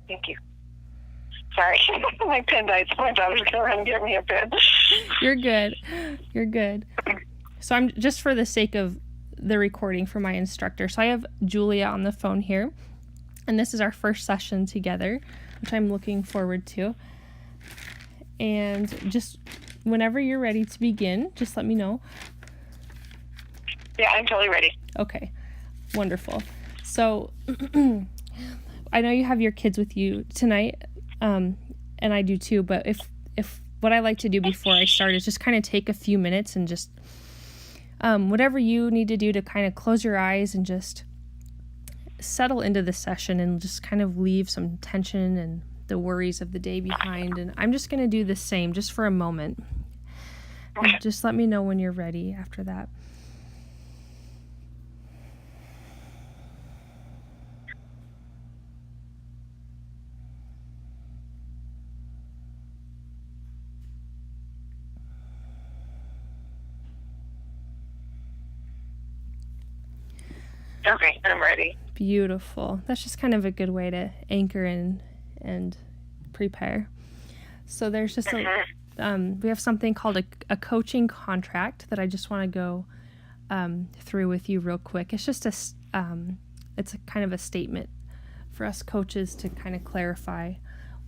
Thank you. Sorry, my pen died, so my daughter's going to run and get me a pen. You're good. You're good. So I'm just for the sake of the recording for my instructor. So I have Julia on the phone here, and this is our first session together, which I'm looking forward to. And just whenever you're ready to begin, just let me know. Yeah, I'm totally ready. Okay, wonderful. So I know you have your kids with you tonight, and I do too, but if what I like to do before I start is just kind of take a few minutes and just whatever you need to do to kind of close your eyes and just settle into the session and just kind of leave some tension and the worries of the day behind. And I'm just going to do the same just for a moment. And just let me know when you're ready after that. Okay, I'm ready. Beautiful. That's just kind of a good way to anchor in and prepare. So there's just we have something called a coaching contract that I just want to go through with you real quick. It's just it's a kind of a statement for us coaches to kind of clarify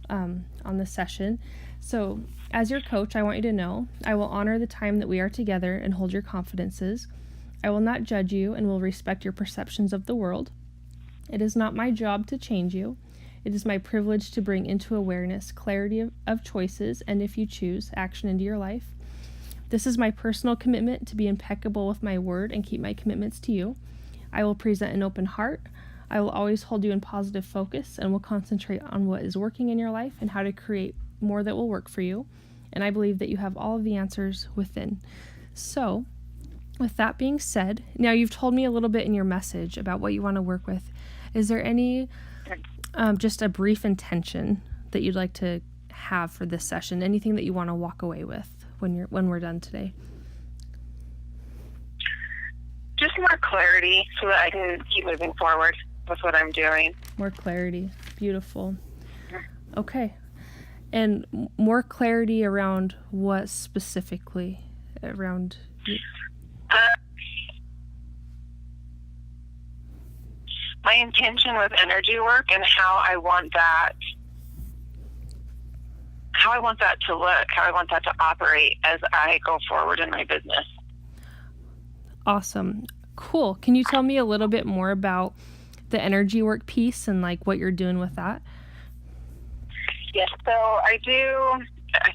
on the session. So as your coach, I want you to know, I will honor the time that we are together and hold your confidences. I will not judge you and will respect your perceptions of the world. It is not my job to change you. It is my privilege to bring into awareness clarity of choices and, if you choose, action into your life. This is my personal commitment to be impeccable with my word and keep my commitments to you. I will present an open heart. I will always hold you in positive focus and will concentrate on what is working in your life and how to create more that will work for you. And I believe that you have all of the answers within. So, with that being said, now you've told me a little bit in your message about what you want to work with. Is there any, just a brief intention that you'd like to have for this session? Anything that you want to walk away with when we're done today? Just more clarity so that I can keep moving forward with what I'm doing. More clarity. Beautiful. Okay. And more clarity around what specifically? Around... my intention with energy work and how I want that to look, how I want that to operate as I go forward in my business. Awesome. Cool. Can you tell me a little bit more about the energy work piece and like what you're doing with that? Yes, so I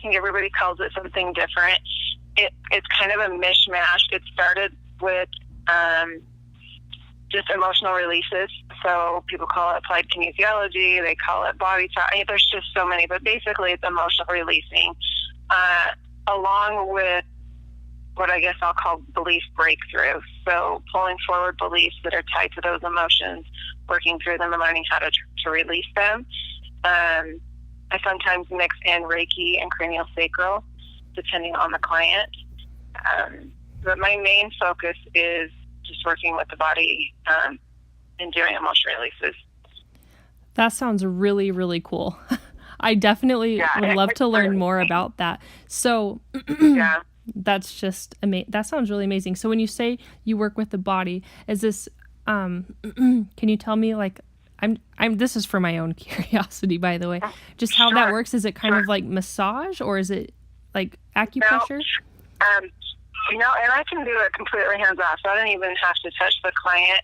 think everybody calls it something different. It's kind of a mishmash. It started with just emotional releases. So people call it applied kinesiology. They call it body talk. There's just so many, but basically it's emotional releasing, along with what I guess I'll call belief breakthrough. So pulling forward beliefs that are tied to those emotions, working through them and learning how to release them. I sometimes mix in Reiki and cranial sacral, depending on the client. But my main focus is just working with the body and doing emotion releases. That sounds really, really cool. I definitely would love to learn more about that. So that's just amazing. That sounds really amazing. So when you say you work with the body, is this, can you tell me like, this is for my own curiosity, by the way, just how that works. Is it kind of like massage or is it like acupressure? And I can do it completely hands-off, so I don't even have to touch the client.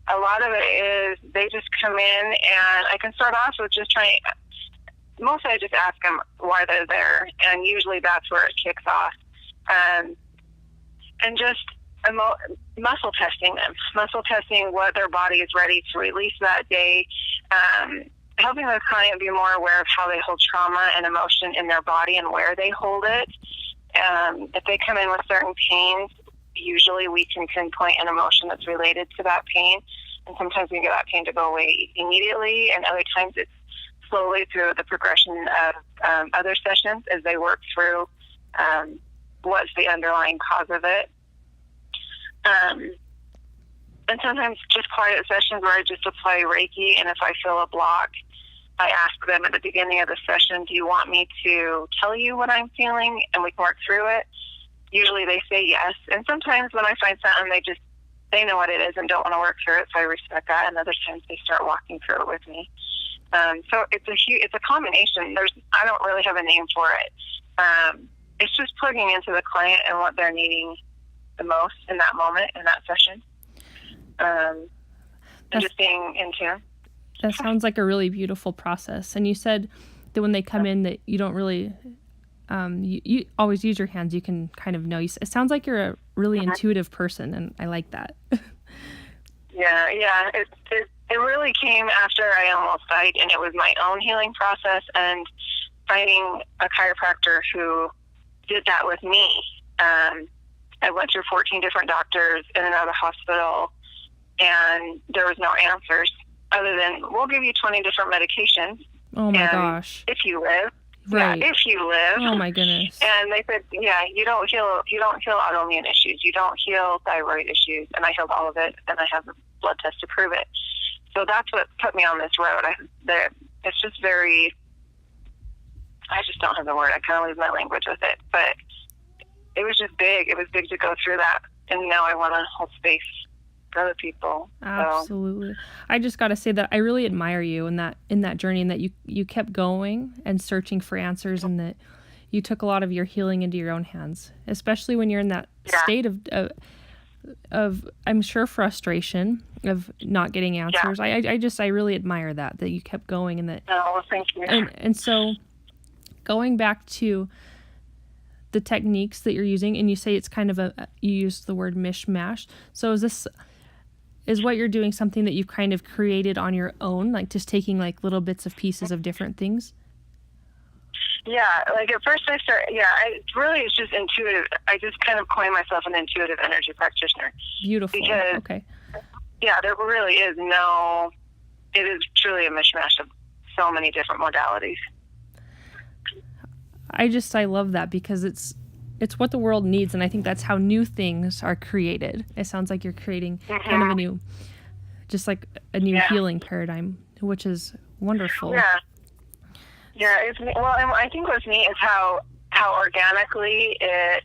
A lot of it is they just come in, and I can start off with mostly I just ask them why they're there, and usually that's where it kicks off. And just muscle testing what their body is ready to release that day, helping the client be more aware of how they hold trauma and emotion in their body and where they hold it. If they come in with certain pains, usually we can pinpoint an emotion that's related to that pain, and sometimes we get that pain to go away immediately, and other times it's slowly through the progression of other sessions as they work through what's the underlying cause of it. And sometimes just quiet sessions where I just apply Reiki, and if I feel a block, I ask them at the beginning of the session, do you want me to tell you what I'm feeling and we can work through it? Usually they say yes. And sometimes when I find something, they know what it is and don't want to work through it, so I respect that. And other times they start walking through it with me. So it's a combination. I don't really have a name for it. It's just plugging into the client and what they're needing the most in that moment, in that session. And just being in tune. That sounds like a really beautiful process. And you said that when they come in that you don't really, you always use your hands. You can kind of know. It sounds like you're a really intuitive person, and I like that. Yeah. It really came after I almost died, and it was my own healing process and finding a chiropractor who did that with me. I went through 14 different doctors in and out of the hospital, and there was no answers other than, we'll give you 20 different medications. Oh my gosh. If you live. Right. Yeah, if you live. Oh my goodness. And they said, yeah, you don't heal autoimmune issues. You don't heal thyroid issues. And I healed all of it, and I have a blood test to prove it. So that's what put me on this road. It's just very, I just don't have the word. I kind of lose my language with it. But it was just big. It was big to go through that. And now I want to hold space for other people. Absolutely. So. I just got to say that I really admire you in that journey, and that you kept going and searching for answers, and that you took a lot of your healing into your own hands, especially when you're in that state of I'm sure frustration of not getting answers. Yeah. I really admire that you kept going, and that. Oh, well, thank you. And so going back to the techniques that you're using, and you say it's kind of you used the word mishmash. So is what you're doing something that you've kind of created on your own, like just taking like little bits of pieces of different things? Yeah, like at first it's just intuitive. I just kind of coined myself an intuitive energy practitioner. Beautiful. Because, okay. Yeah, there really is it is truly a mishmash of so many different modalities. I love that, because it's what the world needs, and I think that's how new things are created. It sounds like you're creating kind of a new healing paradigm, which is wonderful. Yeah. Yeah, and I think what's neat is how organically it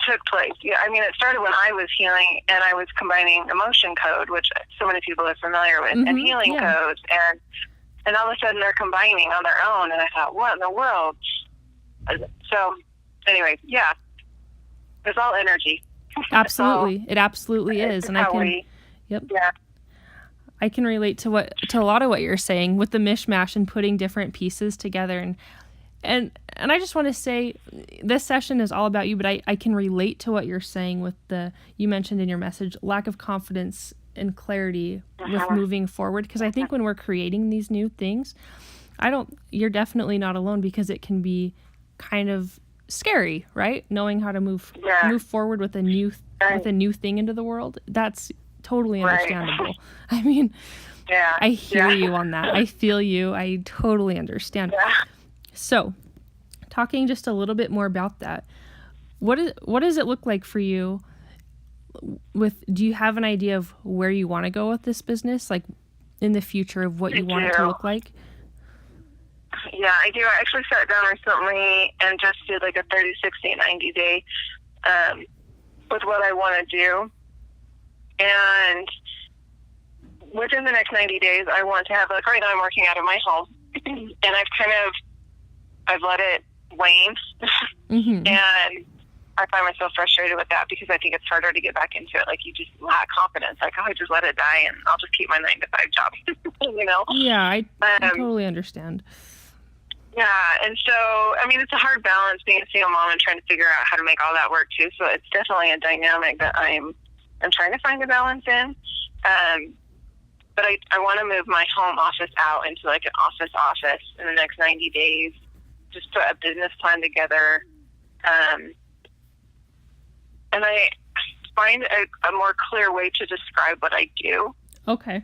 took place. Yeah, I mean, it started when I was healing, and I was combining emotion code, which so many people are familiar with, and healing codes, and all of a sudden they're combining on their own, and I thought, what in the world? So, anyway, yeah, it's all energy. Absolutely, it absolutely is, and I can relate to a lot of what you're saying with the mishmash and putting different pieces together, and I just want to say this session is all about you, but I can relate to what you're saying with you mentioned in your message, lack of confidence and clarity with moving forward, because I think when we're creating these new things, you're definitely not alone, because it can be kind of scary, right? Knowing how to move forward with a new thing into the world. That's totally understandable. Right. I mean, I hear you on that. I feel you. I totally understand. Yeah. So, talking just a little bit more about that, what does it look like for you? Do you have an idea of where you want to go with this business, like in the future, of what you want it to look like? Yeah, I do. I actually sat down recently and just did like a 30, 60, 90 day with what I want to do. And within the next 90 days, I want to have, like, right now I'm working out of my home, and I've let it wane. And I find myself frustrated with that, because I think it's harder to get back into it. Like, you just lack confidence. Like, I just let it die, and I'll just keep my 9-to-5 job, you know? Yeah, I totally understand. Yeah, and so, I mean, it's a hard balance being a single mom and trying to figure out how to make all that work, too. So it's definitely a dynamic that I'm trying to find a balance in. But I want to move my home office out into like an office in the next 90 days, just put a business plan together. And I find a more clear way to describe what I do. Okay.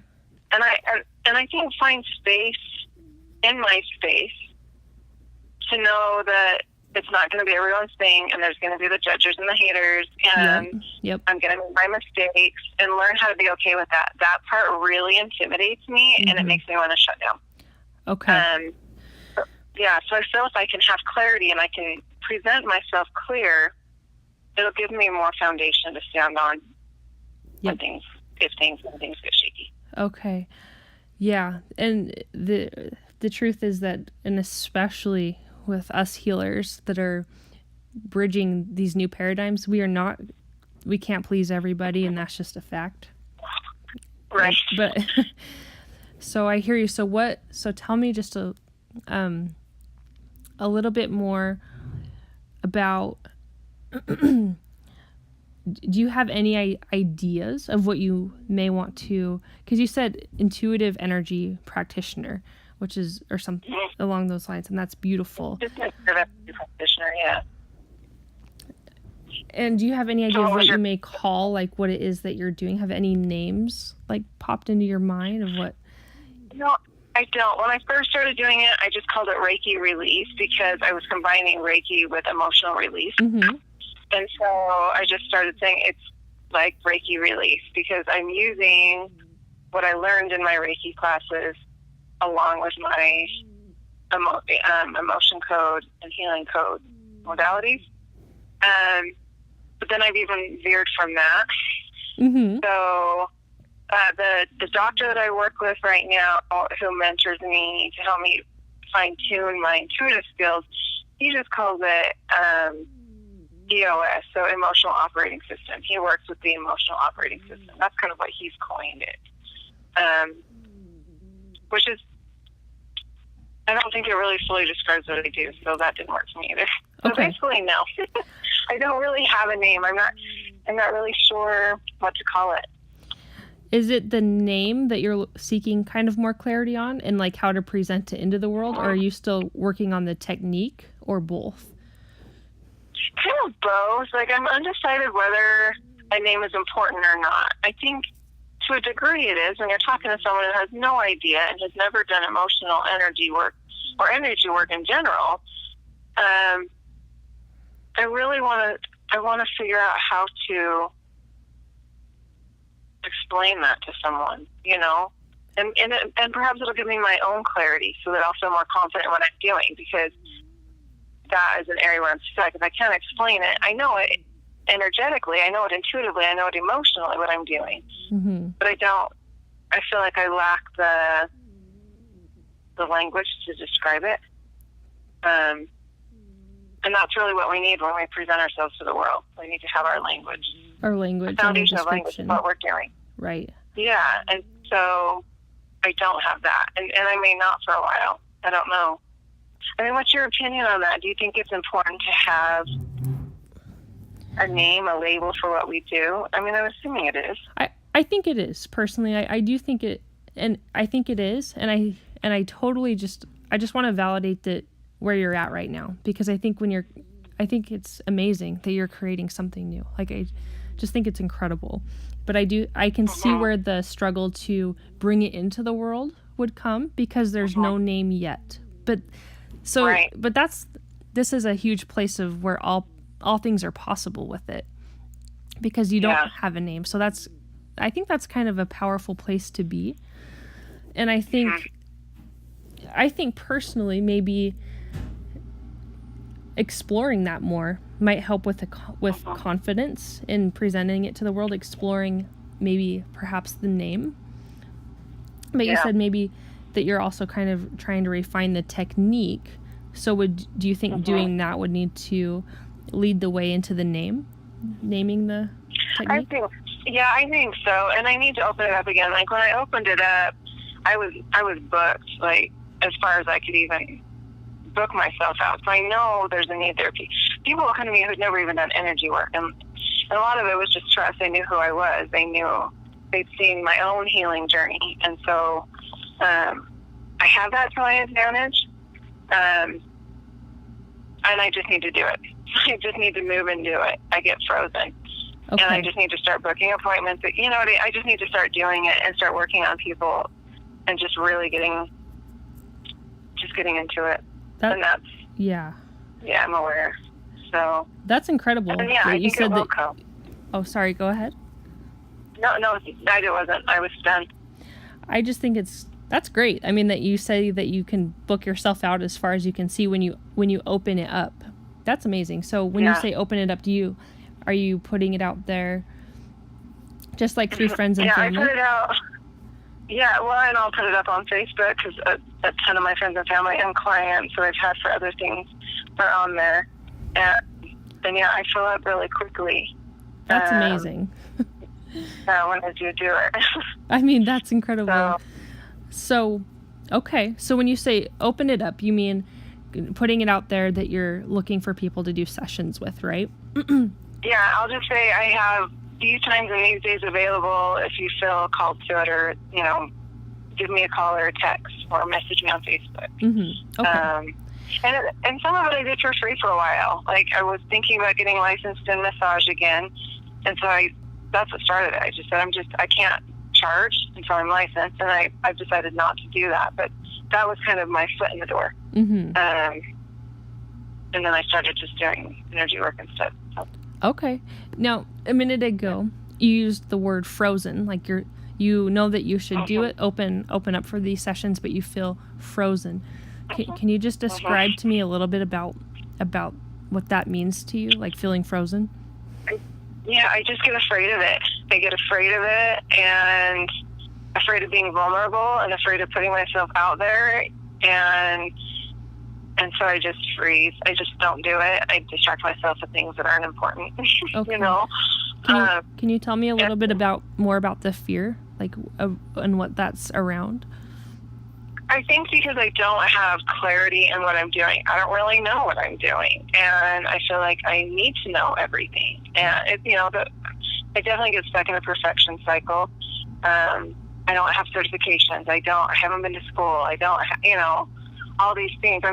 And I think find space in my space to know that it's not going to be everyone's thing, and there's going to be the judges and the haters, and I'm going to make my mistakes and learn how to be okay with that. That part really intimidates me, and it makes me want to shut down. Okay. Yeah, so I feel if I can have clarity and I can present myself clear, it'll give me more foundation to stand on when things get shaky. Okay. Yeah, and the truth is that, and especially with us healers that are bridging these new paradigms, we can't please everybody, and that's just a fact. Right. But so I hear you. So tell me just a little bit more about do you have any ideas of what you may want to, because you said intuitive energy practitioner, which is, or something along those lines, and that's beautiful. Just an intuitive practitioner, yeah. And do you have any idea of what you may call, like, what it is that you're doing? Have any names, like, popped into your mind of what? No, I don't. When I first started doing it, I just called it Reiki Release because I was combining Reiki with emotional release. Mm-hmm. And so I just started saying it's like Reiki Release because I'm using what I learned in my Reiki classes along with my emotion code and healing code modalities. But then I've even veered from that. Mm-hmm. So the doctor that I work with right now, who mentors me to help me fine-tune my intuitive skills, he just calls it EOS, so Emotional Operating System. He works with the Emotional Operating System. That's kind of what he's coined it. Which is, I don't think it really fully describes what I do, so that didn't work for me either. So basically, no. I don't really have a name. I'm not really sure what to call it. Is it the name that you're seeking kind of more clarity on and like how to present it into the world, or are you still working on the technique, or both? Kind of both. Like, I'm undecided whether a name is important or not. I think to a degree it is when you're talking to someone who has no idea and has never done emotional energy work or energy work in general. I want to figure out how to explain that to someone, you know, and perhaps it'll give me my own clarity so that I'll feel more confident in what I'm doing, because that is an area where I'm stuck. If I can't explain it, I know it energetically, I know it intuitively, I know it emotionally what I'm doing, but I feel like I lack the language to describe it. And that's really what we need when we present ourselves to the world. We need to have our language. Our language. The foundation of language is what we're doing. Right. Yeah, and so I don't have that. And I may not for a while. I don't know. I mean, what's your opinion on that? Do you think it's important to have a name, a label for what we do? I mean, I'm assuming it is. I think it is. Personally, I do think it, and I think it is. And I totally I just want to validate that where you're at right now, because I think I think it's amazing that you're creating something new. Like, I just think it's incredible. But I can see where the struggle to bring it into the world would come, because there's no name yet. But this is a huge place of where all things are possible with it, because you don't have a name. So I think that's kind of a powerful place to be. And I think personally, maybe exploring that more might help with confidence in presenting it to the world, exploring maybe perhaps the name. But you said maybe that you're also kind of trying to refine the technique. So do you think doing that would need to lead the way into the naming the technique? I think so. And I need to open it up again. Like, when I opened it up, I was booked, like, as far as I could even book myself out. So I know there's a need there. People come to me who'd never even done energy work, and a lot of it was just trust. They knew who I was. They'd seen my own healing journey, and so I have that to my advantage, and I just need to do it. I just need to move and do it. I get frozen. And I just need to start booking appointments. You know, I just need to start doing it and start working on people and just really getting into it. And that's, I'm aware. So that's incredible. And I think it will come. Oh, sorry, go ahead. No, it wasn't. I was done. I just think it's That's great. I mean, that you say that you can book yourself out as far as you can see when you open it up. That's amazing. So when you say open it up, are you putting it out there just like through friends and family? Yeah, I put it out. Yeah, well, and I'll put it up on Facebook because a ton of my friends and family and clients that I've had for other things are on there. And yeah, I fill up really quickly. That's amazing. When I do it. I mean, that's incredible. So, okay. So when you say open it up, you mean putting it out there that you're looking for people to do sessions with, right? Yeah, I'll just say I have these times and these days available if you feel called to it, or, give me a call or a text or message me on Facebook. Mm-hmm. Okay. And some of it I did for free for a while. Like, I was thinking about getting licensed in massage again. And so that's what started it. I just said, I can't charge until I'm licensed. And I've decided not to do that. But that was kind of my foot in the door. Mm-hmm. And then I started just doing energy work instead. So. Okay. Now, a minute ago, you used the word frozen. Like you know that you should do it, open up for these sessions, but you feel frozen. Can you just describe to me a little bit about what that means to you, like feeling frozen? Yeah, I just get afraid of it. I get afraid of it and afraid of being vulnerable and afraid of putting myself out there. And so I just freeze. I just don't do it. I distract myself with things that aren't important, Okay. Can you tell me a little bit more about the fear, like, and what that's around? I think because I don't have clarity in what I'm doing. I don't really know what I'm doing. And I feel like I need to know everything. And, I definitely get stuck in a perfection cycle. I don't have certifications. I haven't been to school. I don't all these things. I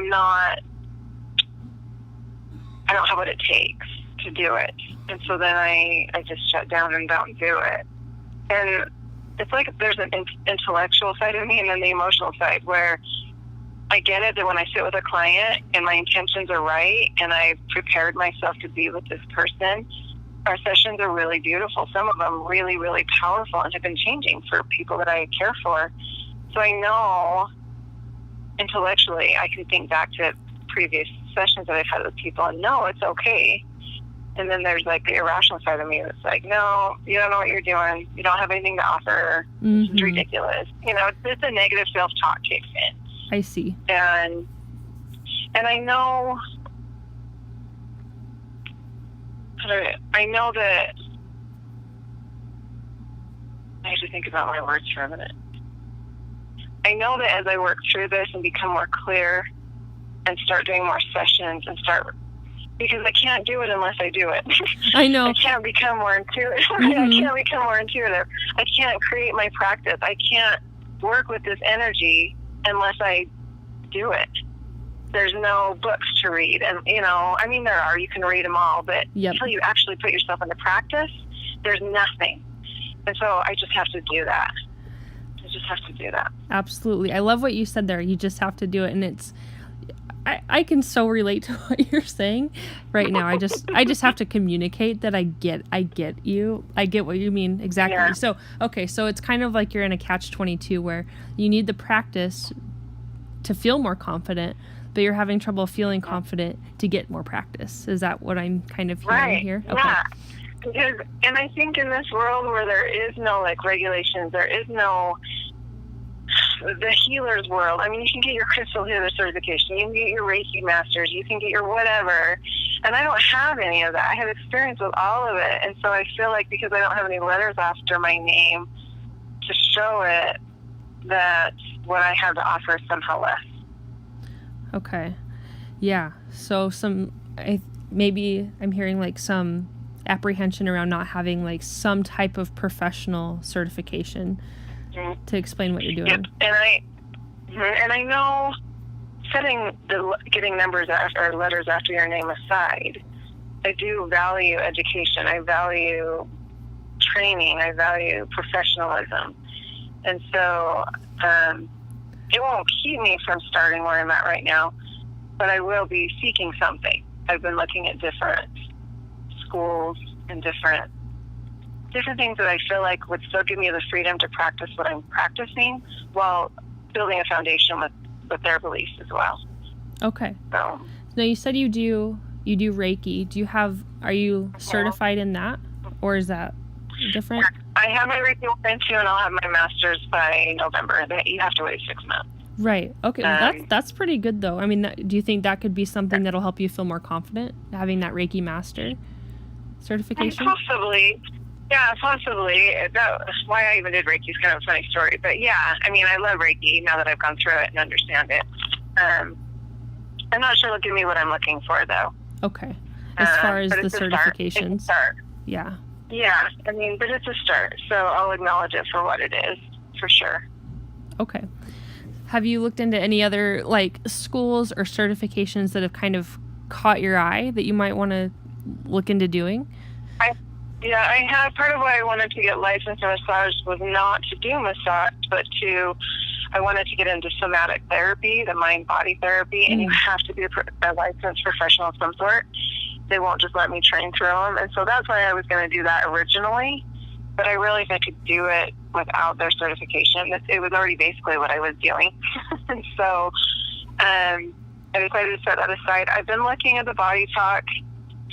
don't have what it takes to do it. And so then I just shut down and don't do it. And it's like there's an intellectual side of me and then the emotional side where I get it that when I sit with a client and my intentions are right and I've prepared myself to be with this person, our sessions are really beautiful. Some of them really, really powerful and have been changing for people that I care for. So I know intellectually I can think back to previous sessions that I've had with people and know it's okay. And then there's like the irrational side of me that's like, no, you don't know what you're doing. You don't have anything to offer. Mm-hmm. This is ridiculous. It's a negative self-talk kicks in. I see. And I know that I have to think about my words for a minute. I know that as I work through this and become more clear and start doing more sessions and because I can't do it unless I do it. I know. I can't become more intuitive. Mm-hmm. I can't become more intuitive. I can't create my practice. I can't work with this energy unless I do it. There's no books to read. And, there are. You can read them all. But until you actually put yourself into practice, there's nothing. And so I just have to do that. Absolutely. I love what you said there. You just have to do it. And I can so relate to what you're saying right now. I just have to communicate that I get you. I get what you mean exactly. Yeah. So it's kind of like you're in a catch-22 where you need the practice to feel more confident, but you're having trouble feeling confident to get more practice. Is that what I'm kind of hearing here? Okay. Yeah. And I think in this world where there is no regulations, there is no the healer's world. I mean, you can get your crystal healer certification, you can get your Reiki masters, you can get your whatever. And I don't have any of that. I have experience with all of it. And so I feel like because I don't have any letters after my name to show it, that what I have to offer is somehow less. Okay. Yeah. So maybe I'm hearing some apprehension around not having some type of professional certification. Mm-hmm. To explain what you're doing. Yep. And I know getting numbers or letters after your name aside, I do value education. I value training. I value professionalism. And so it won't keep me from starting where I'm at right now, but I will be seeking something. I've been looking at different schools and different things that I feel like would still give me the freedom to practice what I'm practicing while building a foundation with their beliefs as well. Okay. So now you said you do Reiki. Are you certified in that, or is that different? I have my Reiki 1 and 2, and I'll have my master's by November. You have to wait 6 months. Right. Okay. That's pretty good, though. I mean, do you think that could be something that'll help you feel more confident, having that Reiki master certification? Possibly. Yeah, possibly. That's why I even did Reiki is kind of a funny story. But yeah, I mean, I love Reiki now that I've gone through it and understand it. I'm not sure it'll give me what I'm looking for, though. Okay. As far as the certifications. It's a start. Yeah. Yeah. I mean, but it's a start. So I'll acknowledge it for what it is, for sure. Okay. Have you looked into any other, like, schools or certifications that have kind of caught your eye that you might want to look into doing? I had. Part of why I wanted to get licensed in massage was not to do massage, but I wanted to get into somatic therapy, the mind-body therapy, and you have to be a licensed professional of some sort. They won't just let me train through them. And so that's why I was going to do that originally. But I realized I could do it without their certification. It was already basically what I was doing. And so I decided to set that aside. I've been looking at the Body Talk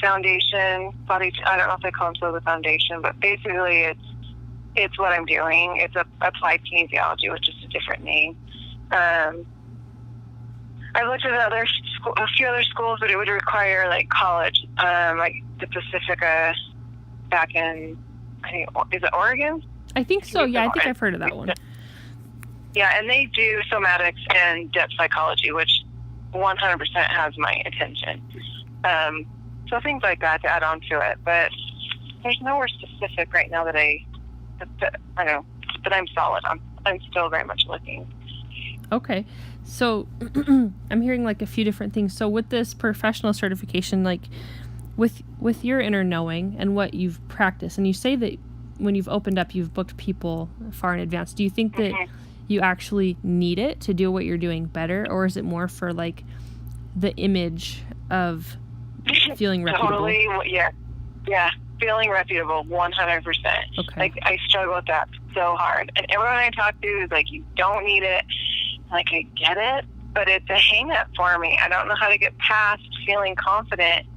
Foundation. I don't know if they call themselves a foundation, but basically it's what I'm doing. It's applied kinesiology, which is a different name. I looked at a few other schools, but it would require like college, like the Pacifica back in, I think, is it Oregon? I think so. Yeah, I think I've heard of that one. Yeah, and they do somatics and depth psychology, which 100% has my attention. So things like that to add on to it. But there's nowhere specific right now that I don't know, that I'm solid on. I'm still very much looking. Okay. So I'm hearing like a few different things. So with this professional certification, like with your inner knowing and what you've practiced, and you say that when you've opened up, you've booked people far in advance. Do you think that you actually need it to do what you're doing better, or is it more for like the image of feeling reputable? Totally, yeah. Feeling reputable, 100%. Okay. Like, I struggle with that so hard. And everyone I talk to is like, you don't need it. Like, I get it, but it's a hang-up for me. I don't know how to get past feeling confident.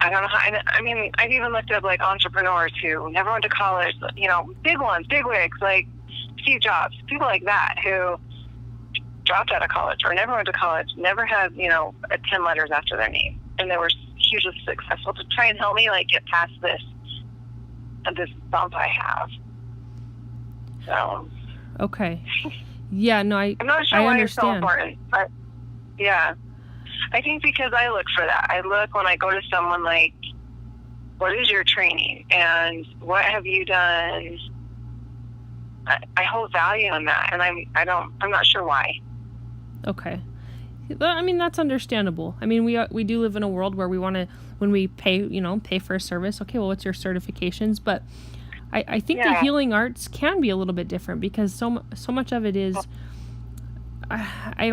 I don't know how. I mean, I've even looked up, like, entrepreneurs who never went to college, you know, big ones, big wigs, like Steve Jobs, people like that who dropped out of college or never went to college, never had, 10 letters after their name. And they were hugely successful to try and help me, like, get past this bump I have. So. Okay. Yeah, no, I'm not sure I why understand. it's so important, but yeah. I think because I look for that. I look when I go to someone like, what is your training? And what have you done? I hold value in that, and I'm not sure why. Okay. I mean, that's understandable. I mean, we do live in a world where we want to, when we pay for a service, okay, well, what's your certifications? But I think the healing arts can be a little bit different because so much of it is, I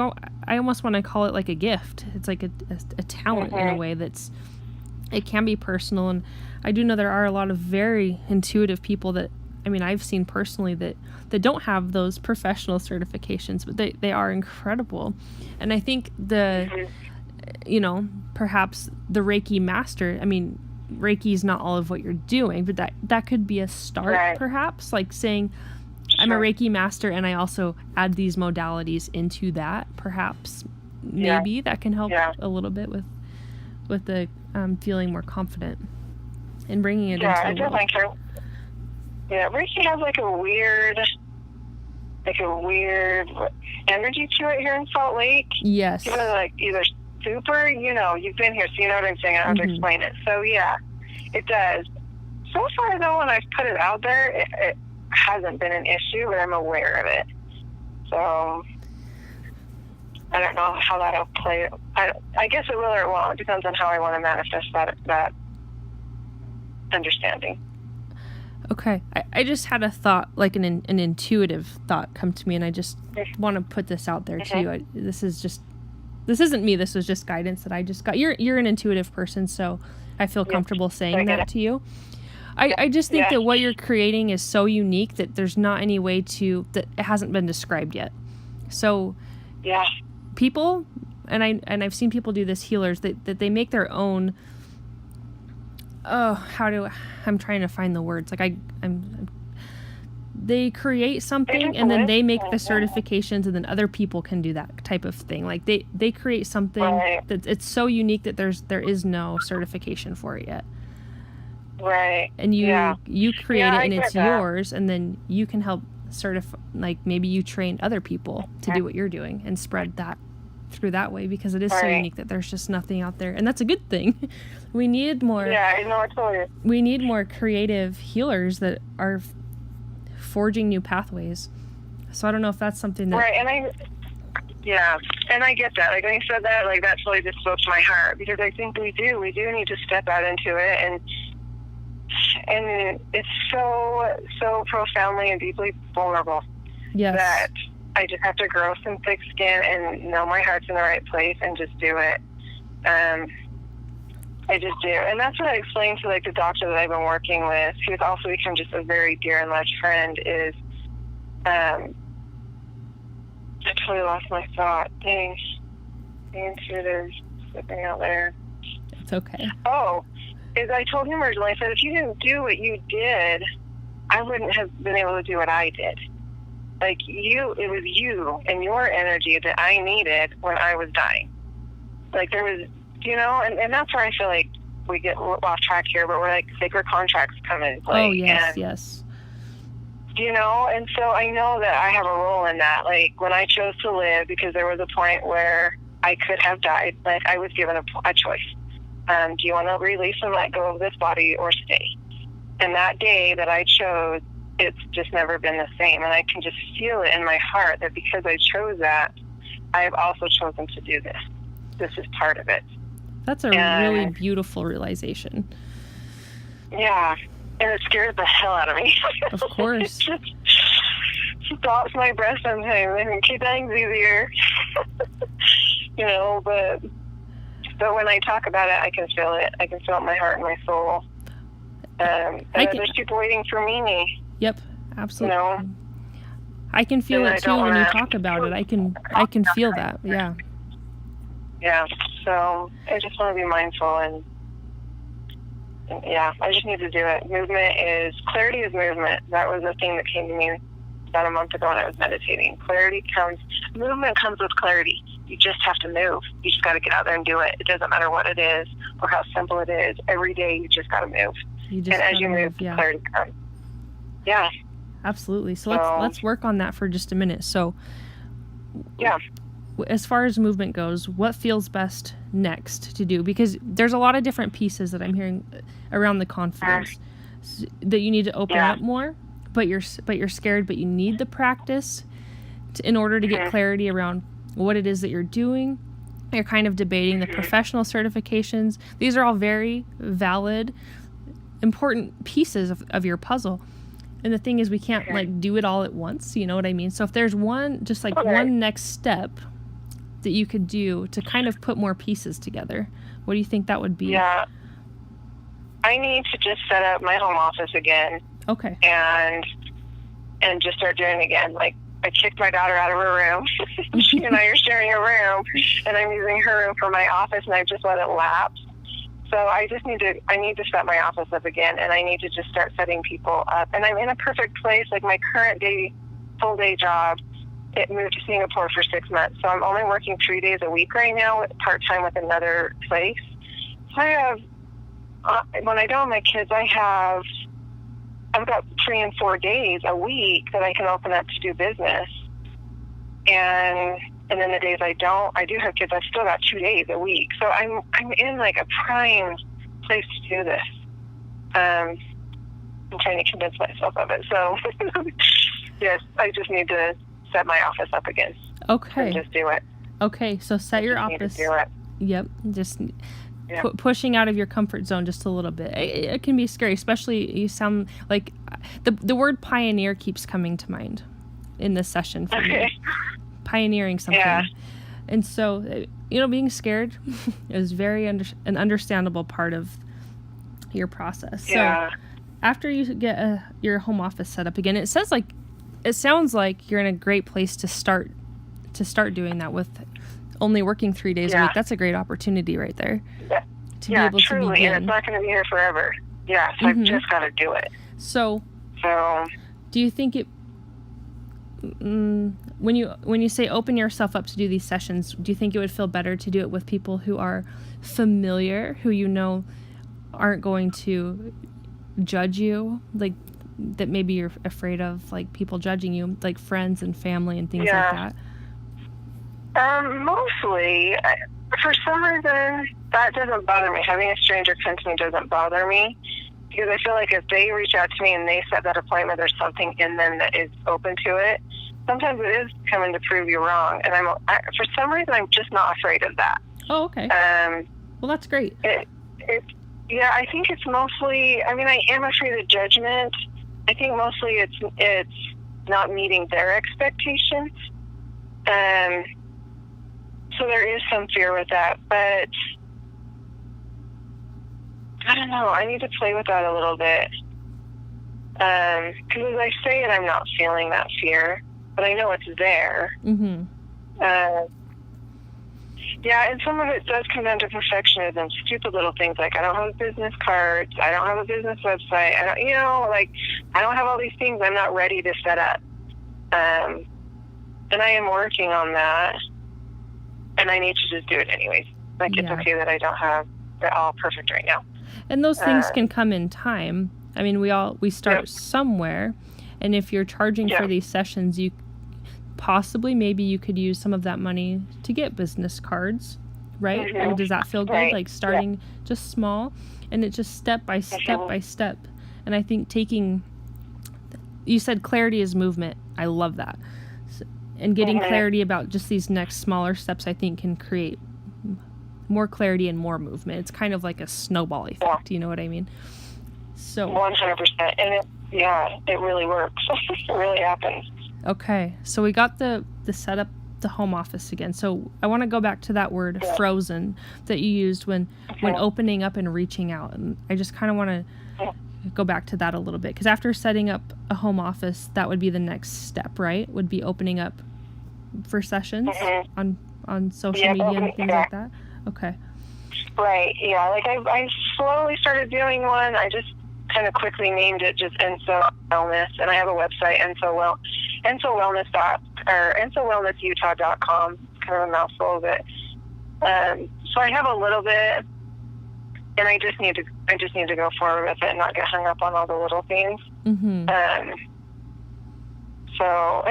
almost want to call it like a gift. It's like a talent in a way it can be personal. And I do know there are a lot of very intuitive people that, I mean, I've seen personally that don't have those professional certifications, but they are incredible. And I think perhaps the Reiki master, I mean, Reiki is not all of what you're doing, but that could be a start, perhaps, like saying, I'm a Reiki master and I also add these modalities into that, perhaps. Maybe that can help a little bit with the feeling more confident and bringing it into the world. Yeah, Reiki has like a weird energy to it here in Salt Lake. Yes. You know, like either super, you've been here, so you know what I'm saying. I don't have to explain it. So yeah, it does. So far though, when I've put it out there, it hasn't been an issue, but I'm aware of it. So I don't know how that'll play. I guess it will or it won't. It depends on how I want to manifest that understanding. Okay. I just had a thought, like an intuitive thought come to me, and I just want to put this out there to you. This isn't me. This was just guidance that I just got. You're an intuitive person, so I feel comfortable saying that to you. I just think that what you're creating is so unique that there's not any way that it hasn't been described yet. So people, and I've seen people do this, healers, that they make their own, I'm trying to find the words. Like they create something and then they make the certifications, and then other people can do that type of thing. Like they create something that it's so unique that there is no certification for it yet. Right. And you create it and it's yours, and then you can help certify, like maybe you train other people to do what you're doing and spread that through that way, because it is so unique that there's just nothing out there, and that's a good thing. We need more. Yeah, I know, totally. We need more creative healers that are forging new pathways. So I don't know if that's something that. Right, and I get that. Like when you said that, like that totally just spoke to my heart, because I think we do need to step out into it, and it's so profoundly and deeply vulnerable. Yes. That I just have to grow some thick skin and know my heart's in the right place and just do it. I just do. And that's what I explained to like the doctor that I've been working with, who's also become just a very dear and loved friend, is I totally lost my thought. Dang. The intruder's slipping out there. It's okay. Is I told him originally, I said, if you didn't do what you did, I wouldn't have been able to do what I did. Like it was you and your energy that I needed when I was dying. Like there was, and that's where I feel like we get off track here, but we're like sacred contracts come into play. Oh, yes, yes. And so I know that I have a role in that. Like when I chose to live, because there was a point where I could have died, like I was given a choice. Do you want to release and let go of this body or stay? And that day that I chose, it's just never been the same. And I can just feel it in my heart that because I chose that, I've also chosen to do this. This is part of it. That's a really beautiful realization. Yeah. And it scares the hell out of me. Of course. It just stops my breath sometimes and keeps things easier. But when I talk about it, I can feel it. I can feel it in my heart and my soul. There's people waiting for me. Yep, absolutely. I can feel it too when you talk about it. I can feel that. Yeah. Yeah. So I just want to be mindful and I just need to do it. Clarity is movement. That was the thing that came to me about a month ago when I was meditating. Movement comes with clarity. You just have to move. You just got to get out there and do it. It doesn't matter what it is or how simple it is. Every day you just got to move. And as you move, clarity comes. Yeah. Absolutely. So let's work on that for just a minute. So yeah. As far as movement goes, what feels best next to do? Because there's a lot of different pieces that I'm hearing around the confidence that you need to open up more, but you're scared, but you need the practice in order to get clarity around what it is that you're doing. You're kind of debating the professional certifications. These are all very valid, important pieces of your puzzle. And the thing is, we can't like do it all at once. You know what I mean? So if there's one next step that you could do to kind of put more pieces together, what do you think that would be? Yeah. I need to just set up my home office again. Okay. And just start doing it again. Like, I kicked my daughter out of her room. She and I are sharing a room, and I'm using her room for my office, and I've just let it lapse. So I need to set my office up again, and I need to just start setting people up. And I'm in a perfect place. Like my current full day job, it moved to Singapore for 6 months. So I'm only working 3 days a week right now, part-time with another place. So I have, when I don't have my kids, I've got 3 and 4 days a week that I can open up to do business. And then the days I do have kids, I've still got 2 days a week. So I'm in like a prime place to do this. I'm trying to convince myself of it. So yes, I just need to set my office up again. Okay. And just do it. Okay, so set your office. Do it. Yep, just pushing out of your comfort zone just a little bit. It can be scary, especially you sound like the word pioneer keeps coming to mind in this session for me. Pioneering something. Yeah. And so, being scared is very an understandable part of your process. Yeah. after you get your home office set up again, it sounds like you're in a great place to start doing that with only working 3 days a week. That's a great opportunity right there. Yeah, to be able truly, to begin. And it's not going to be here forever. Yeah, so I've just got to do it. So do you think it, when you say open yourself up to do these sessions, do you think it would feel better to do it with people who are familiar, who you know aren't going to judge you, like that maybe you're afraid of, like people judging you, like friends and family and things like that? Mostly. For some reason, that doesn't bother me. Having a stranger come to me doesn't bother me, because I feel like if they reach out to me and they set that appointment, there's something in them that is open to it. Sometimes it is coming to prove you wrong, and for some reason, I'm just not afraid of that. Oh, okay. Well, that's great. Yeah, I think it's mostly, I mean, I am afraid of judgment. I think mostly it's not meeting their expectations. So there is some fear with that, but I don't know. I need to play with that a little bit. Because as I say it, I'm not feeling that fear, but I know it's there. Mm-hmm. Yeah, and some of it does come down to perfectionism, stupid little things like I don't have a business card, I don't have a business website, I don't have all these things I'm not ready to set up. And I am working on that, and I need to just do it anyways. Like, it's okay that I don't have it all perfect right now. And those things can come in time. I mean, we start somewhere, and if you're charging for these sessions, you maybe you could use some of that money to get business cards, right? Mm-hmm. I mean, does that feel good? Right. Like starting just small, and it's just step by step by step. And I think you said clarity is movement. I love that. And getting clarity about just these next smaller steps, I think, can create more clarity and more movement. It's kind of like a snowball effect. You know what I mean? So 100%. And it really works. It really happens. Okay, so we got the setup, the home office again. So I want to go back to that word frozen that you used when opening up and reaching out. And I just kind of want to go back to that a little bit, because after setting up a home office, that would be the next step, right? Would be opening up for sessions on social media and things like that. Okay. Right. Yeah. Like I slowly started doing one. I just kind of quickly named it just Enso Wellness, and I have a website, EnsoWellnessUtah.com. It's kind of a mouthful of it. So I have a little bit, and I just need to go forward with it and not get hung up on all the little things. Mm-hmm. And for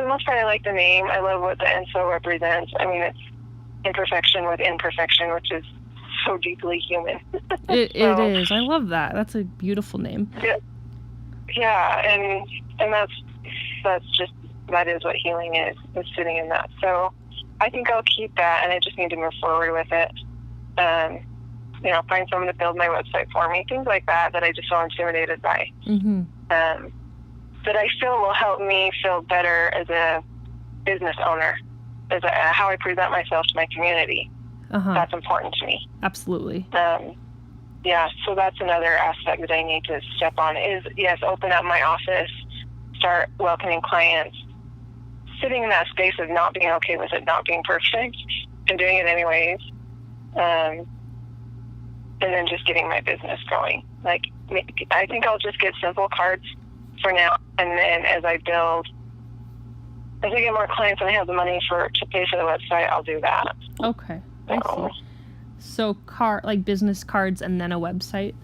the most part, I like the name. I love what the Enso represents. I mean, it's imperfection with imperfection, which is so deeply human. It is. I love that. That's a beautiful name. Yeah, and that is what healing is sitting in that. So I think I'll keep that, and I just need to move forward with it. Find someone to build my website for me, things like that I just feel intimidated by. Mm-hmm. That I feel will help me feel better as a business owner, as how I present myself to my community. That's important to me. Absolutely. So that's another aspect that I need to step on is, open up my office, start welcoming clients, sitting in that space of not being okay with it not being perfect and doing it anyways. And then just getting my business going. Like, I think I'll just get simple cards for now, and then as I get more clients and I have the money to pay for the website, I'll do that. Okay, I see. So business cards and then a website?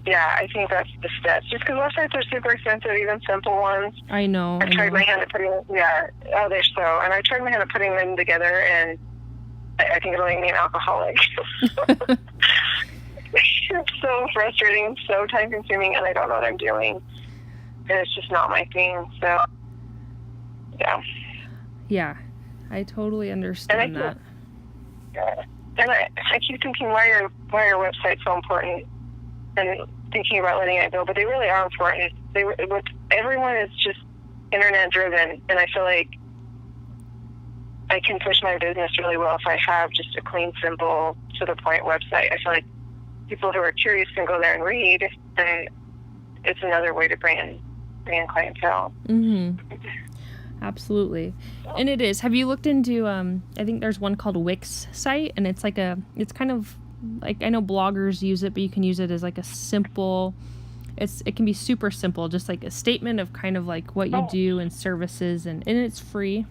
Yeah, I think that's the steps. Just because websites are super expensive, even simple ones. I know. I tried my hand at putting, they're so. And I tried my hand at putting them together, and I think it'll make me an alcoholic. It's so frustrating, so time consuming, and I don't know what I'm doing. And it's just not my thing. So, yeah. Yeah, I totally understand that. And I keep thinking, why are websites so important? And thinking about letting it go, but they really are important. Everyone is just internet driven, and I feel like I can push my business really well if I have just a clean, simple, to the point website. I feel like people who are curious can go there and read, then it's another way to bring in clientele. Mm-hmm. Absolutely. And it is. Have you looked into, I think there's one called Wix site, and it's it's kind of like, I know bloggers use it, but you can use it as like a simple, it can be super simple, just like a statement of kind of like what you do and services, and it's free.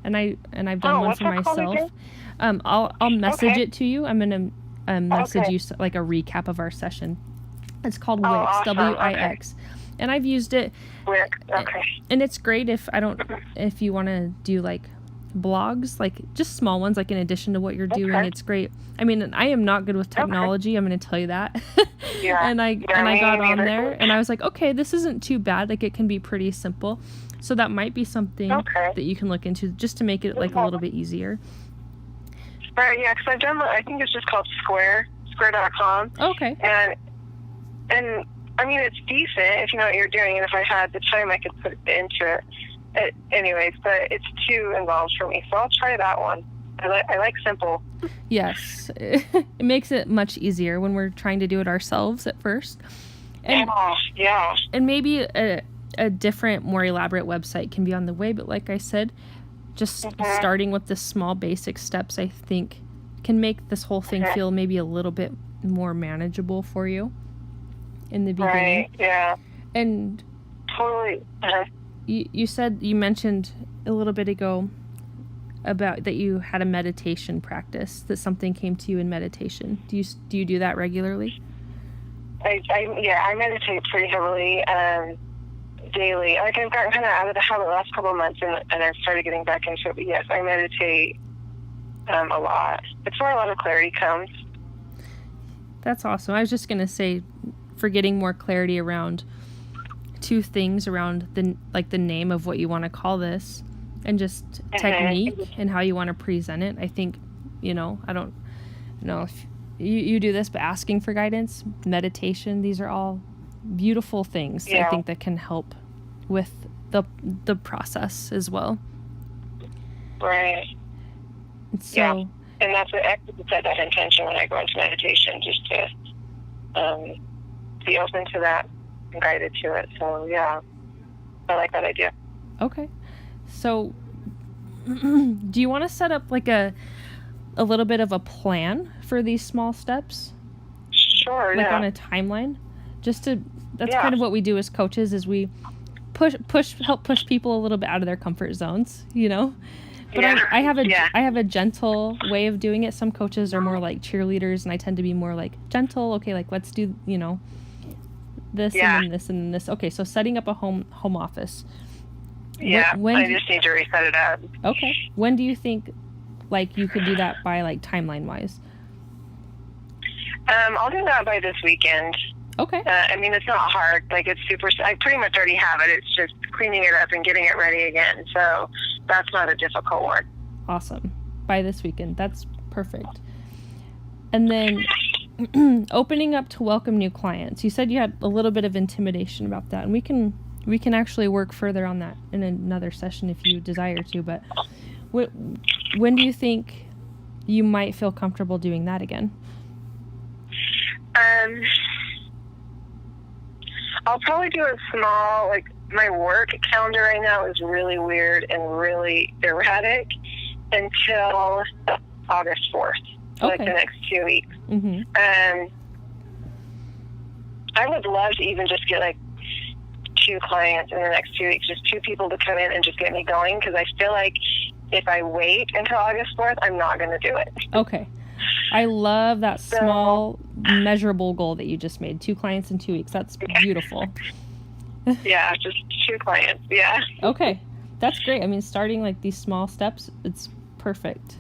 And I've done one for myself. I'll message it to you. I'm going to message you like a recap of our session. It's called Wix, awesome. Wix. Okay. And I've used it. Wix, okay. And it's great if you want to do like blogs, like just small ones, like in addition to what you're doing. It's great. I mean, I am not good with technology. I'm going to tell you that. Yeah. and I got on there and I was like, okay, this isn't too bad. Like it can be pretty simple. So that might be something that you can look into just to make it like a little bit easier. Right, yeah, because I've done, I think it's just called square.com. Okay. And I mean, it's decent if you know what you're doing, and if I had the time, I could put it into it. Anyways, but it's too involved for me, so I'll try that one. I like simple. Yes. It makes it much easier when we're trying to do it ourselves at first. And, yeah. And maybe a different, more elaborate website can be on the way, but like I said, just starting with the small basic steps, I think, can make this whole thing feel maybe a little bit more manageable for you in the beginning. Right, yeah. And totally. You mentioned a little bit ago about that you had a meditation practice, that something came to you in meditation. Do you do that regularly? I meditate pretty heavily. Daily. Like I've gotten kind of out of the habit the last couple of months, and I've started getting back into it. But yes, I meditate a lot. It's where a lot of clarity comes. That's awesome. I was just gonna say, for getting more clarity around two things, around the name of what you want to call this, and just technique and how you want to present it. I think, I don't know if you do this, but asking for guidance, meditation, these are all beautiful things. I think that can help with the process as well. Right. So, and that's what I set that intention when I go into meditation, just to be open to that and guided to it. So yeah, I like that idea. Okay. So do you want to set up like a little bit of a plan for these small steps? Sure. Like on a timeline? That's kind of what we do as coaches, is we help push people a little bit out of their comfort zones, But I have a gentle way of doing it. Some coaches are more like cheerleaders, and I tend to be more like gentle. Okay, like let's do, this and then this and then this. Okay, so setting up a home office. Yeah, I just need to reset it up. Okay. When do you think like you could do that by, like, timeline wise? I'll do that by this weekend. Okay. I mean, it's not hard. Like, it's super, I pretty much already have it. It's just cleaning it up and getting it ready again. So that's not a difficult one. Awesome. By this weekend. That's perfect. And then opening up to welcome new clients. You said you had a little bit of intimidation about that, and we can actually work further on that in another session if you desire to, but when do you think you might feel comfortable doing that again? I'll probably do a small, like, my work calendar right now is really weird and really erratic until August 4th, like the next 2 weeks. Mm-hmm. I would love to even just get, like, 2 clients in the next 2 weeks, just 2 people to come in and just get me going, because I feel like if I wait until August 4th, I'm not going to do it. Okay. I love that small, measurable goal that you just made. 2 clients in 2 weeks. That's beautiful. Yeah, just 2 clients. Yeah. Okay. That's great. I mean, starting like these small steps, it's perfect.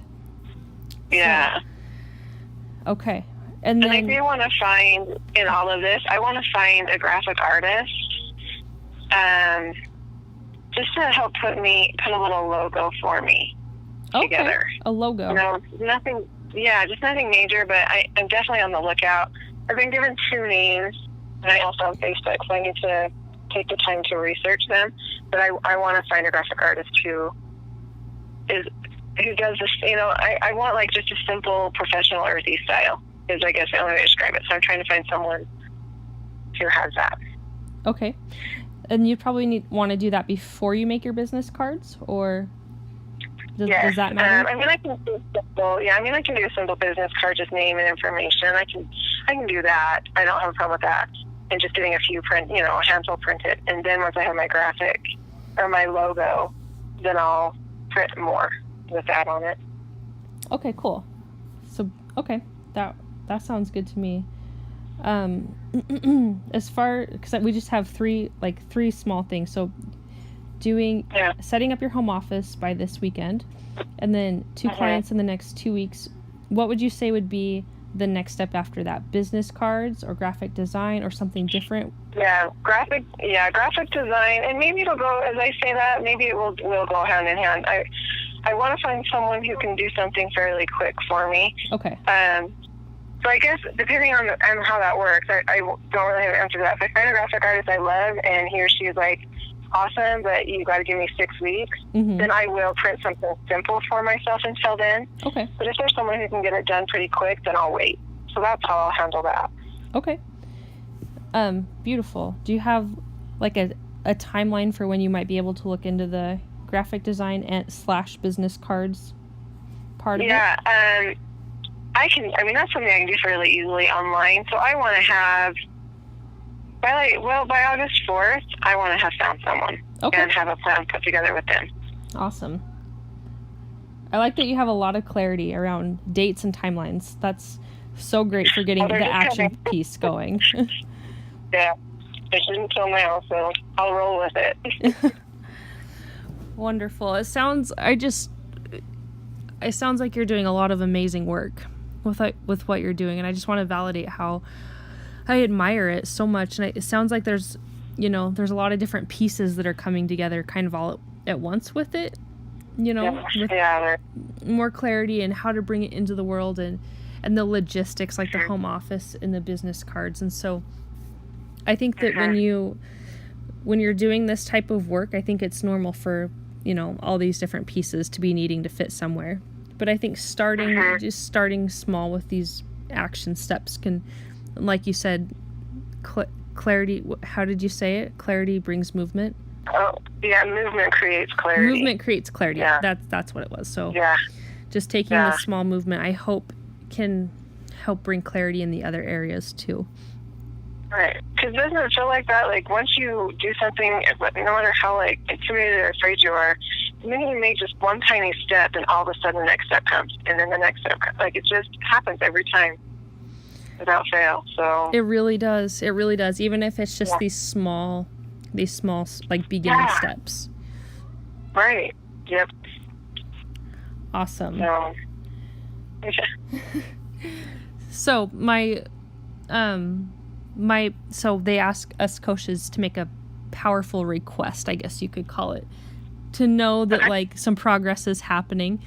Yeah. So, okay. And then, I do want to find, in all of this, I want to find a graphic artist, just to help put a little logo for me together. A logo. Nothing. Yeah, just nothing major, but I'm definitely on the lookout. I've been given 2 names, and I also on Facebook, so I need to take the time to research them. But I want to find a graphic artist who does this. I want like just a simple professional earthy style. is, I guess, the only way to describe it. So I'm trying to find someone who has that. Okay. And you probably want to do that before you make your business cards, or does that matter? I can do simple. Yeah, I can do a simple business card, just name and information. I can do that. I don't have a problem with that. And just getting a few a handful printed. And then once I have my graphic or my logo, then I'll print more with that on it. Okay, cool. So, okay, that sounds good to me. Because we just have three small things. So setting up your home office by this weekend, and then 2 clients in the next 2 weeks. What would you say would be the next step after that? Business cards or graphic design or something different? Graphic design, and maybe it'll go, as I say that, maybe it will go hand in hand. I want to find someone who can do something fairly quick for me. Okay. So I guess depending on how that works, I don't really have an answer to that. If I find a graphic artist I love and he or she is like, awesome, but you got to give me 6 weeks, then I will print something simple for myself until then. Okay. But if there's someone who can get it done pretty quick, then I'll wait. So that's how I'll handle that. Okay. Beautiful. Do you have like a timeline for when you might be able to look into the graphic design and / business cards part of it? Yeah. That's something I can do fairly easily online. So I want to have, by August 4th, I want to have found someone and have a plan put together with them. Awesome. I like that you have a lot of clarity around dates and timelines. That's so great for getting the action piece going. Yeah. I shouldn't tell now, so I'll roll with it. Wonderful. It sounds like you're doing a lot of amazing work with what you're doing, and I just want to validate how I admire it so much. And it sounds like there's a lot of different pieces that are coming together kind of all at once with it, with more clarity and how to bring it into the world and the logistics, like the home office and the business cards. And so I think that when you're doing this type of work, I think it's normal for, all these different pieces to be needing to fit somewhere. But I think starting small with these action steps can, like you said, clarity. How did you say it? Clarity brings movement. Oh, yeah. Movement creates clarity. Movement creates clarity. Yeah. That's what it was. So just taking the small movement, I hope, can help bring clarity in the other areas too. Right. Because doesn't it feel like that? Like once you do something, no matter how intimidated or afraid you are, then you make just one tiny step, and all of a sudden the next step comes, and then the next step comes. It just happens every time without fail. So it really does. It really does. Even if it's just these small beginning steps. Right. Yep. Awesome. So so they ask us coaches to make a powerful request, I guess you could call it, to know that some progress is happening.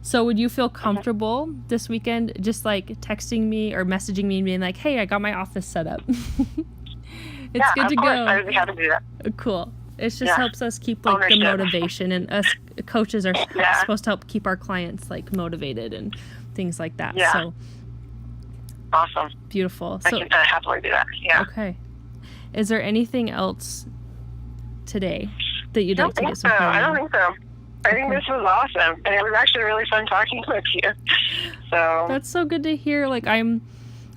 So would you feel comfortable this weekend just texting me or messaging me and being like, hey, I got my office set up. It's good to go. I would be happy to do that. Cool. It just helps us keep the motivation, and us coaches are supposed to help keep our clients motivated and things like that. Yeah. So awesome. Beautiful. I can happily do that. Yeah. Okay. Is there anything else today that you'd like to get some I don't think so. I think this was awesome, and it was actually really fun talking with you. So that's so good to hear.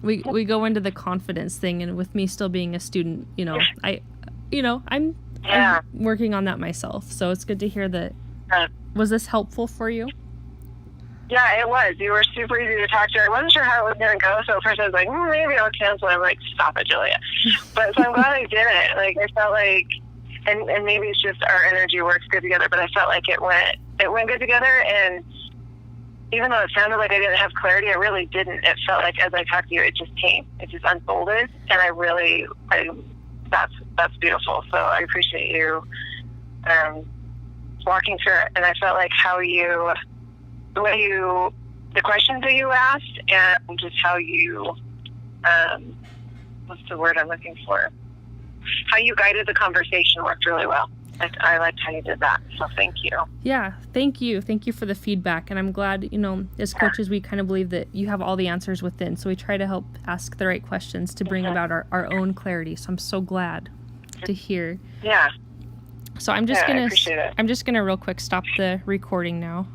We go into the confidence thing, and with me still being a student, I'm working on that myself. So it's good to hear that. Was this helpful for you? Yeah, it was. You were super easy to talk to. I wasn't sure how it was going to go, so at first I was like, maybe I'll cancel. I'm like, stop it, Julia. But so I'm glad I did it. I felt like, and maybe it's just our energy works good together, but I felt like it went good together. And even though it sounded like I didn't have clarity, I really didn't. It felt like as I talked to you, it just came. It just unfolded, and that's beautiful. So I appreciate you walking through it. And I felt like the questions that you asked, and just how you, what's the word I'm looking for? How you guided the conversation worked really well. I liked how you did that, so thank you. Yeah, thank you. Thank you for the feedback. And I'm glad, as coaches, we kind of believe that you have all the answers within. So we try to help ask the right questions to bring about our own clarity. So I'm so glad to hear. Yeah. So I'm just I appreciate it. gonna real quick stop the recording now.